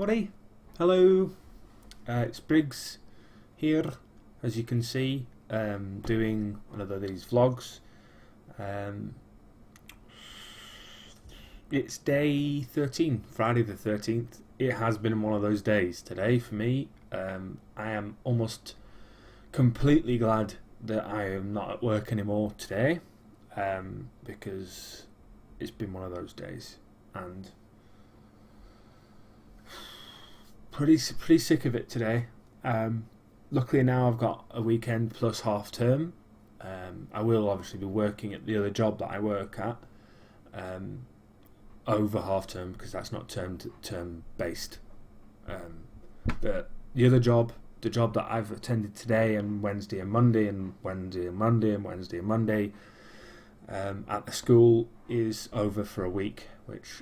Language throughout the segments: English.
Everybody, hello, it's Briggs here, as you can see, doing another of these vlogs. It's day 13, Friday the 13th. It has been one of those days today for me. I am almost completely glad that I am not at work anymore today, because it's been one of those days, and pretty sick of it today. Luckily now I've got a weekend plus half term. I will obviously be working at the other job that I work at over half term, because that's not term based. But the other job, the job that I've attended today and Wednesday and Monday and Wednesday and Monday and Wednesday and Monday at the school, is over for a week, which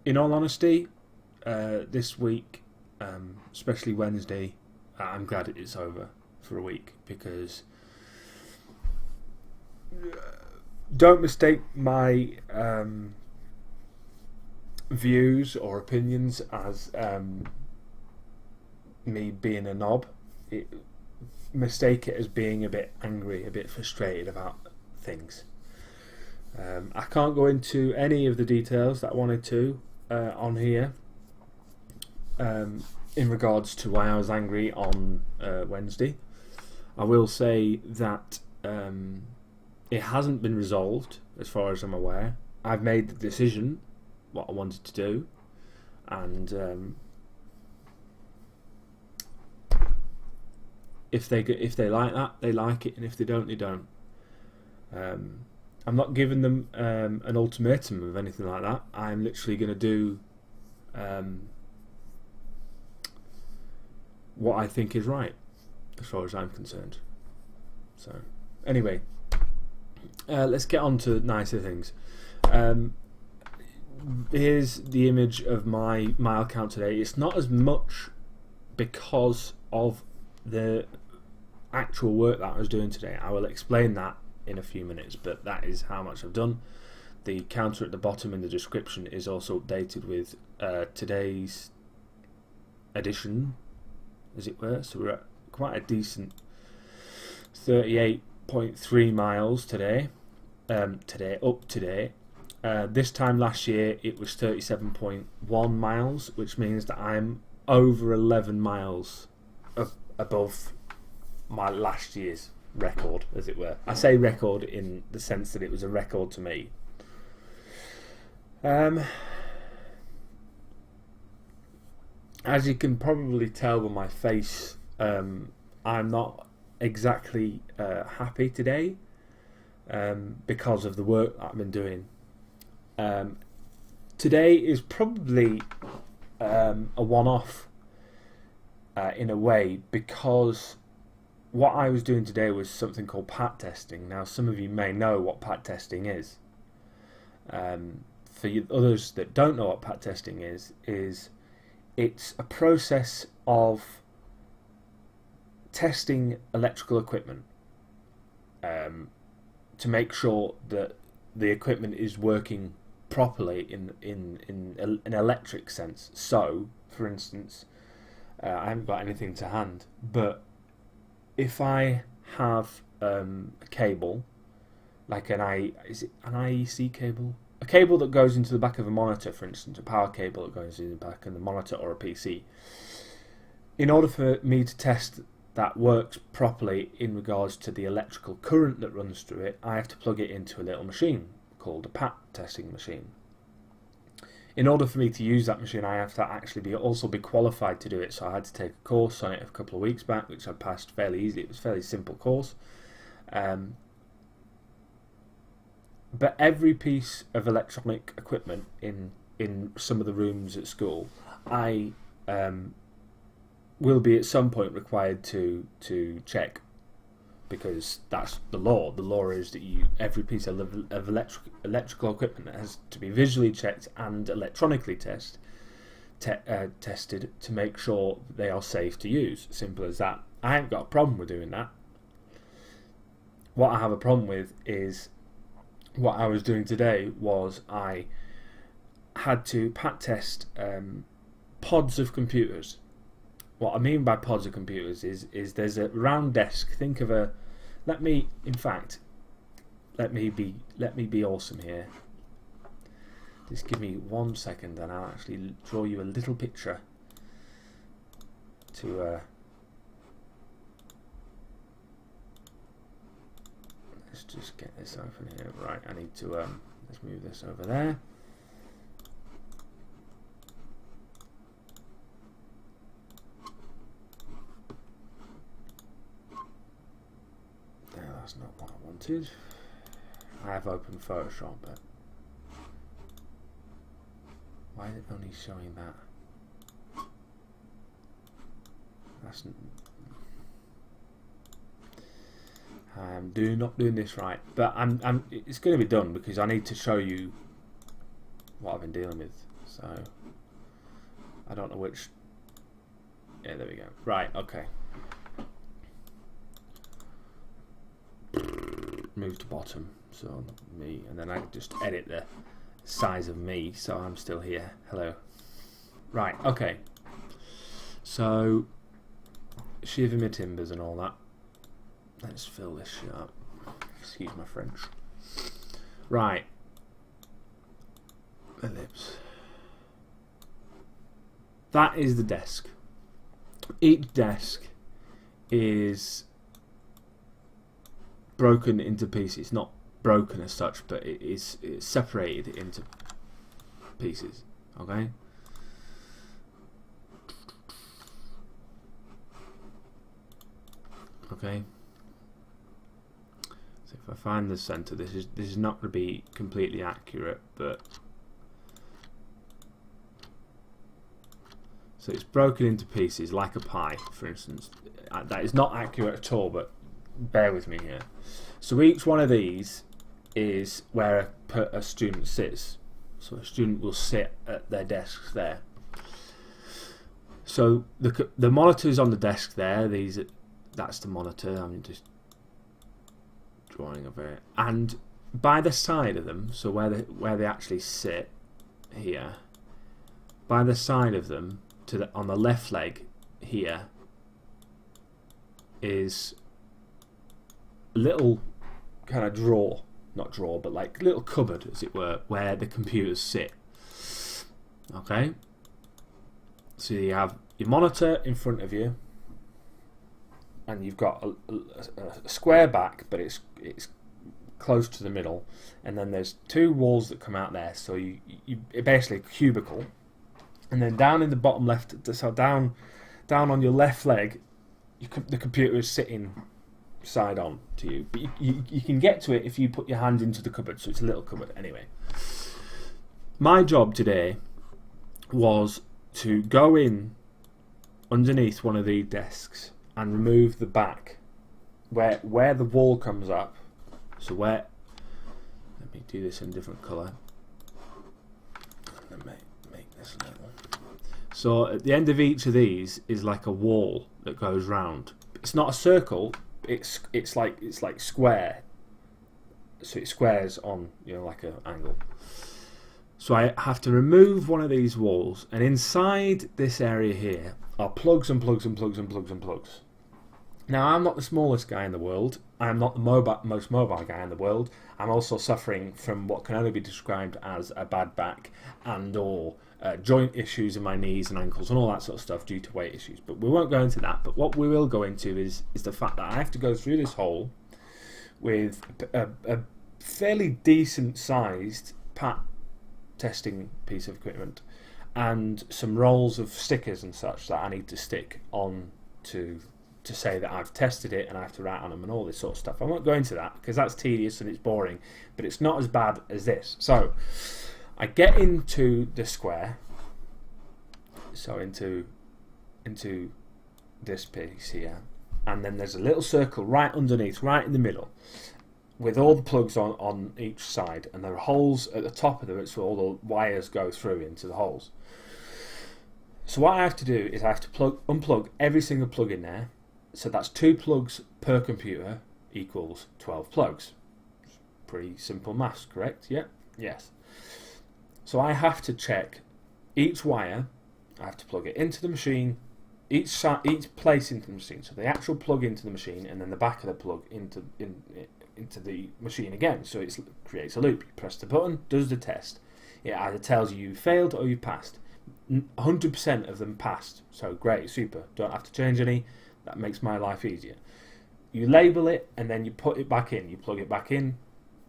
in all honesty, this week, especially Wednesday, I'm glad it's over for a week, because don't mistake my views or opinions as me being a knob. Mistake it as being a bit angry, a bit frustrated about things. I can't go into any of the details that I wanted to on here, in regards to why I was angry on Wednesday. I will say that it hasn't been resolved as far as I'm aware. I've made the decision what I wanted to do, and if they like that, they like it, and if they don't, they don't. I'm not giving them an ultimatum of anything like that. I'm literally going to do what I think is right, as far as I'm concerned. So, anyway, let's get on to nicer things. Here's the image of my mile count today. It's not as much because of the actual work that I was doing today. I will explain that in a few minutes, but that is how much I've done. The counter at the bottom in the description is also updated with today's edition, as it were. So we're at quite a decent 38.3 miles today. This time last year it was 37.1 miles, which means that I'm over 11 miles above my last year's record, as it were. I say record in the sense that it was a record to me. As you can probably tell by my face, I'm not exactly happy today, because of the work that I've been doing. Today is probably a one-off in a way, because what I was doing today was something called PAT testing. Now, some of you may know what PAT testing is. For you, others that don't know what PAT testing is it's a process of testing electrical equipment to make sure that the equipment is working properly in an electric sense. So, for instance, I haven't got anything to hand, but if I have a cable, like is it an IEC cable? A cable that goes into the back of a monitor, for instance, a power cable that goes in the back of the monitor or a PC. In order for me to test that works properly in regards to the electrical current that runs through it, I have to plug it into a little machine called a PAT testing machine. In order for me to use that machine, I have to actually also be qualified to do it. So I had to take a course on it a couple of weeks back, which I passed fairly easily. It was a fairly simple course. But every piece of electronic equipment in some of the rooms at school, I will be at some point required to check, because that's the law. The law is that every piece of electrical equipment has to be visually checked and electronically tested to make sure they are safe to use. Simple as that. I haven't got a problem with doing that. What I have a problem with is what I was doing today was I had to pat test pods of computers. What I mean by pods of computers is there's a round desk. Think of a. Let me be awesome here. Just give me 1 second, and I'll actually draw you a little picture to. Let's just get this open here. Right, I need to let's move this over there. No, that's not what I wanted. I have opened Photoshop, but why is it only showing that? That's I'm not doing this right, but it's going to be done because I need to show you what I've been dealing with. So I don't know which. Yeah, there we go. Right, okay. Move to bottom, so me, and then I just edit the size of me, so I'm still here. Hello. Right, okay. So shiver me timbers and all that. Let's fill this shit up. Excuse my French. Right. Ellipse. That is the desk. Each desk is broken into pieces. Not broken as such, but it's separated into pieces. Okay? Okay. So if I find the center, this is not going to be completely accurate, but so it's broken into pieces like a pie, for instance. That is not accurate at all, but bear with me here. So each one of these is where a student sits. So a student will sit at their desks there. So the monitor's on the desk there. That's the monitor. I'm just drawing of it. And by the side of them, so where they actually sit here, by the side of them, on the left leg here, is a little kind of but like little cupboard, as it were, where the computers sit. Okay, so you have your monitor in front of you, and you've got a square back, but it's close to the middle, and then there's two walls that come out there. So you basically a cubicle, and then down in the bottom left, so down on your left leg, the computer is sitting side on to you, but you can get to it if you put your hand into the cupboard. So it's a little cupboard anyway. My job today was to go in underneath one of these desks and remove the back where the wall comes up. So let me do this in a different colour. Let me make this little. So at the end of each of these is like a wall that goes round. It's not a circle. It's like square. So it squares on, like an angle. So I have to remove one of these walls, and inside this area here are plugs and plugs and plugs and plugs and plugs. Now, I'm not the smallest guy in the world. I'm not the most mobile guy in the world. I'm also suffering from what can only be described as a bad back and/or joint issues in my knees and ankles and all that sort of stuff due to weight issues. But we won't go into that. But what we will go into is the fact that I have to go through this hole with a fairly decent-sized pat testing piece of equipment and some rolls of stickers and such that I need to stick on to say that I've tested it, and I have to write on them and all this sort of stuff. I won't go into that because that's tedious and it's boring, but it's not as bad as this. So I get into the square, so into this piece here, and then there's a little circle right underneath, right in the middle, with all the plugs on each side, and there are holes at the top of them, so all the wires go through into the holes. So what I have to do is I have to unplug every single plug in there. So that's 2 plugs per computer equals 12 plugs. Pretty simple maths, correct? Yep. Yes. So I have to check each wire. I have to plug it into the machine, each place into the machine. So the actual plug into the machine, and then the back of the plug into the machine again. So it creates a loop. You press the button, does the test. It either tells you failed or you passed. 100% of them passed. So great, super. Don't have to change any. That makes my life easier. You label it and then you put it back in. You plug it back in,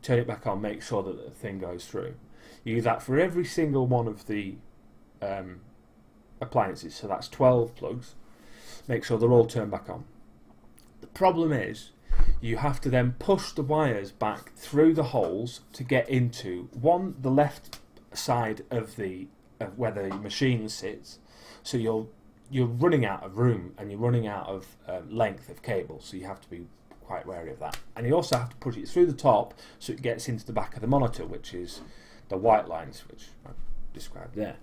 turn it back on, make sure that the thing goes through. You do that for every single one of the appliances. So that's 12 plugs. Make sure they're all turned back on. The problem is you have to then push the wires back through the holes to get into the left side of where the machine sits. So you're running out of room and you're running out of length of cable, so you have to be quite wary of that. And you also have to push it through the top so it gets into the back of the monitor, which is the white lines, which I've described there.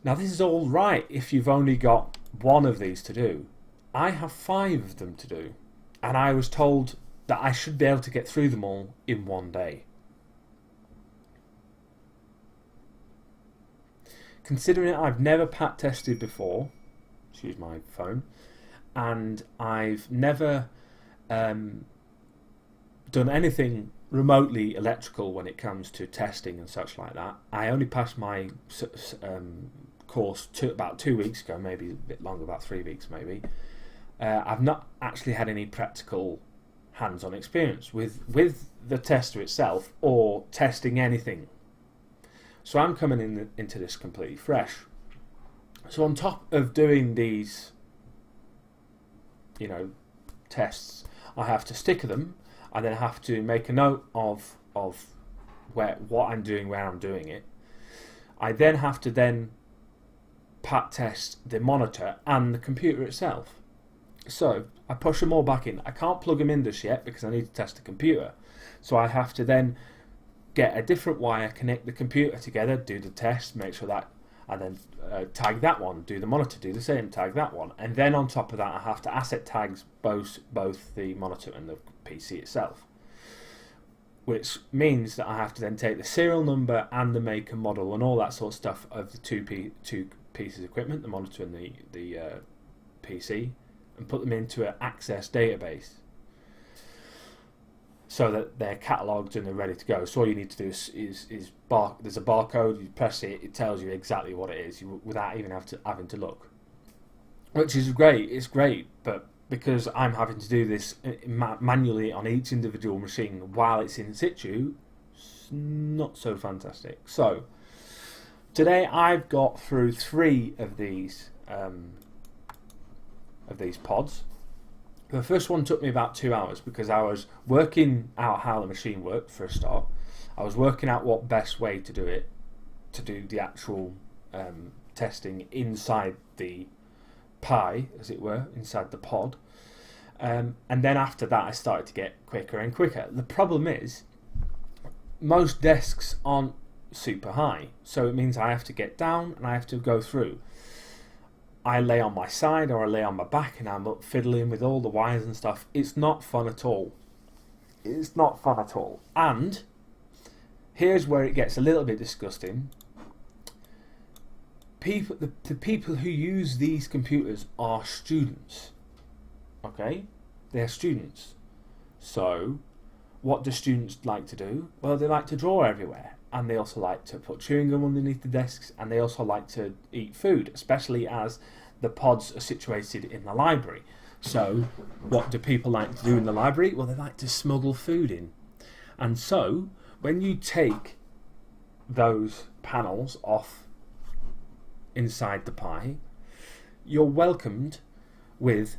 Now this is all right if you've only got one of these to do. I have 5 of them to do, and I was told that I should be able to get through them all in one day. Considering I've never pat tested before, excuse my phone, and I've never done anything remotely electrical when it comes to testing and such like that. I only passed my course about 2 weeks ago, maybe a bit longer, about 3 weeks maybe. I've not actually had any practical hands-on experience with the tester itself or testing anything. So I'm coming into this completely fresh. So on top of doing these, tests, I have to sticker them. I then have to make a note of what I'm doing, where I'm doing it. I then have to pat test the monitor and the computer itself. So I push them all back in. I can't plug them in just yet because I need to test the computer. So I have to then get a different wire, connect the computer together, do the test, make sure that, and then tag that one, do the monitor, do the same, tag that one. And then on top of that, I have to asset tags both the monitor and the PC itself. Which means that I have to then take the serial number and the make and model and all that sort of stuff of the two pieces of equipment, the monitor and the PC, and put them into an Access database so that they're catalogued and they're ready to go. So all you need to do is there's a barcode, you press it, it tells you exactly what it is without even having to look. Which is great, it's great, but because I'm having to do this manually on each individual machine while it's in situ, it's not so fantastic. So today I've got through 3 of these pods. The first one took me about 2 hours because I was working out how the machine worked for a start. I was working out what best way to do it, to do the actual testing inside the Pi, as it were, inside the pod. And then after that I started to get quicker and quicker. The problem is most desks aren't super high, so it means I have to get down and I have to go through. I lay on my side or I lay on my back and I'm up fiddling with all the wires and stuff. It's not fun at all. It's not fun at all. And here's where it gets a little bit disgusting. The people who use these computers are students. Okay? They're students. So what do students like to do? Well, they like to draw everywhere. And they also like to put chewing gum underneath the desks, and they also like to eat food, especially as the pods are situated in the library. So what do people like to do in the library? Well, they like to smuggle food in. And so when you take those panels off inside the Pi, you're welcomed with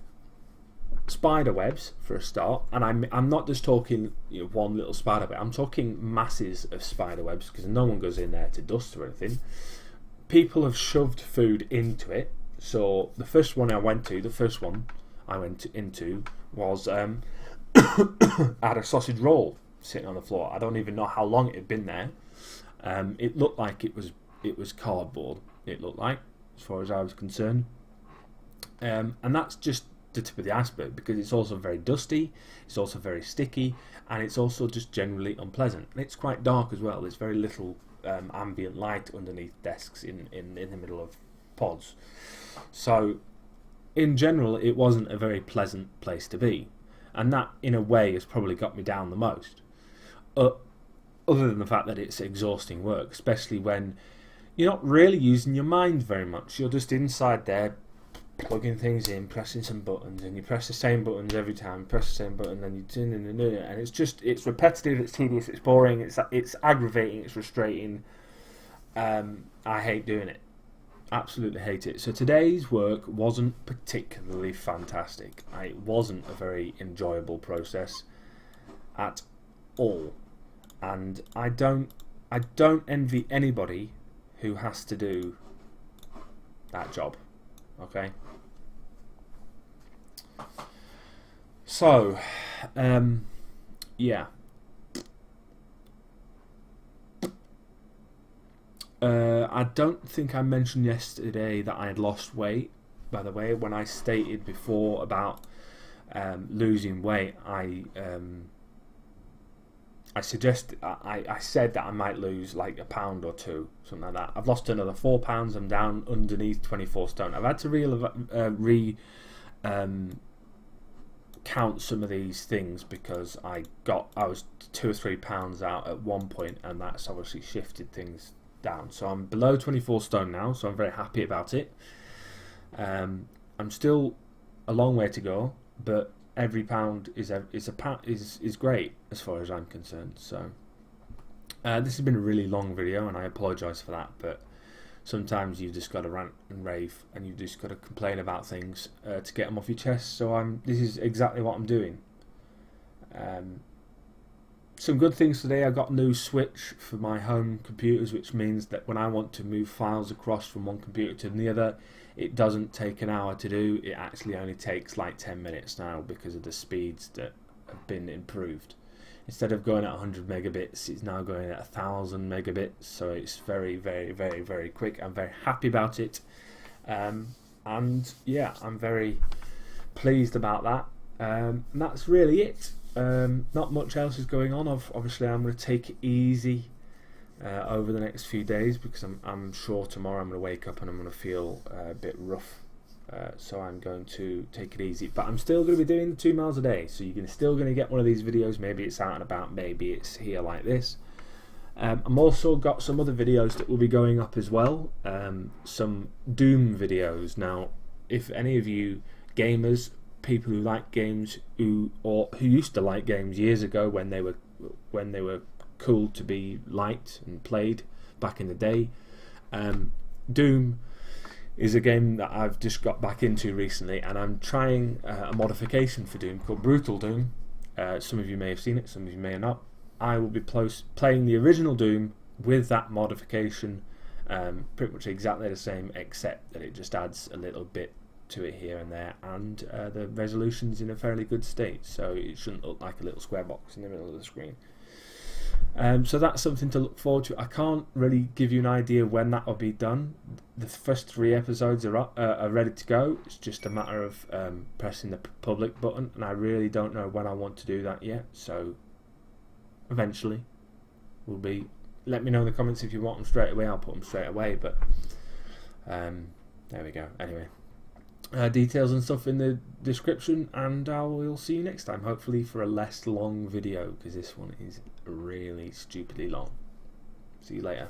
spider webs for a start, and I'm not just talking one little spider web. I'm talking masses of spider webs because no one goes in there to dust or anything. People have shoved food into it. So the first one I went into was had a sausage roll sitting on the floor. I don't even know how long it had been there. It looked like it was cardboard. It looked like, as far as I was concerned, and that's just the tip of the iceberg because it's also very dusty, it's also very sticky, and it's also just generally unpleasant. And it's quite dark as well. There's very little ambient light underneath desks in the middle of pods. So in general, it wasn't a very pleasant place to be, and that in a way has probably got me down the most. Other than the fact that it's exhausting work, especially when you're not really using your mind very much. You're just inside there plugging things in, pressing some buttons, and you press the same buttons every time. You press the same button, then you turn and it's repetitive, it's tedious, it's boring, it's aggravating, it's frustrating. I hate doing it. Absolutely hate it. So today's work wasn't particularly fantastic. It wasn't a very enjoyable process at all, and I don't envy anybody who has to do that job. Okay. So, yeah. I don't think I mentioned yesterday that I had lost weight. By the way, when I stated before about losing weight, I said that I might lose like a pound or two, something like that. I've lost another 4 pounds. I'm down underneath 24 stone. I've had to count some of these things because I was 2 or 3 pounds out at one point, and that's obviously shifted things down. So I'm below 24 stone now, so I'm very happy about it. I'm still a long way to go, but every pound is great as far as I'm concerned. So this has been a really long video, and I apologise for that, but sometimes you've just got to rant and rave, and you've just got to complain about things to get them off your chest. So this is exactly what I'm doing. Some good things today. I got a new switch for my home computers, which means that when I want to move files across from one computer to the other, it doesn't take an hour to do. It actually only takes like 10 minutes now because of the speeds that have been improved. Instead of going at 100 megabits, it's now going at 1000 megabits. So it's very, very, very, very quick. I'm very happy about it. And yeah, I'm very pleased about that. And that's really it. Not much else is going on. Obviously, I'm going to take it easy over the next few days because I'm sure tomorrow I'm going to wake up and I'm going to feel a bit rough. So I'm going to take it easy. But I'm still going to be doing 2 miles a day. So you're still going to get one of these videos. Maybe it's out and about. Maybe it's here like this. I'm also got some other videos that will be going up as well. Some Doom videos. Now, if any of you gamers, people who like games, who used to like games years ago when they were cool to be liked and played back in the day, Doom is a game that I've just got back into recently, and I'm trying a modification for Doom called Brutal Doom. Some of you may have seen it, some of you may not. I will be playing the original Doom with that modification, pretty much exactly the same, except that it just adds a little bit to it here and there, and the resolution's in a fairly good state, so it shouldn't look like a little square box in the middle of the screen. So that's something to look forward to. I can't really give you an idea when that will be done. The first 3 episodes are ready to go. It's just a matter of pressing the public button, and I really don't know when I want to do that yet, so eventually will be. Let me know in the comments if you want them straight away. I'll put them straight away, but there we go. Anyway, details and stuff in the description, and I will see you next time, hopefully for a less long video, because this one is really stupidly long. See you later.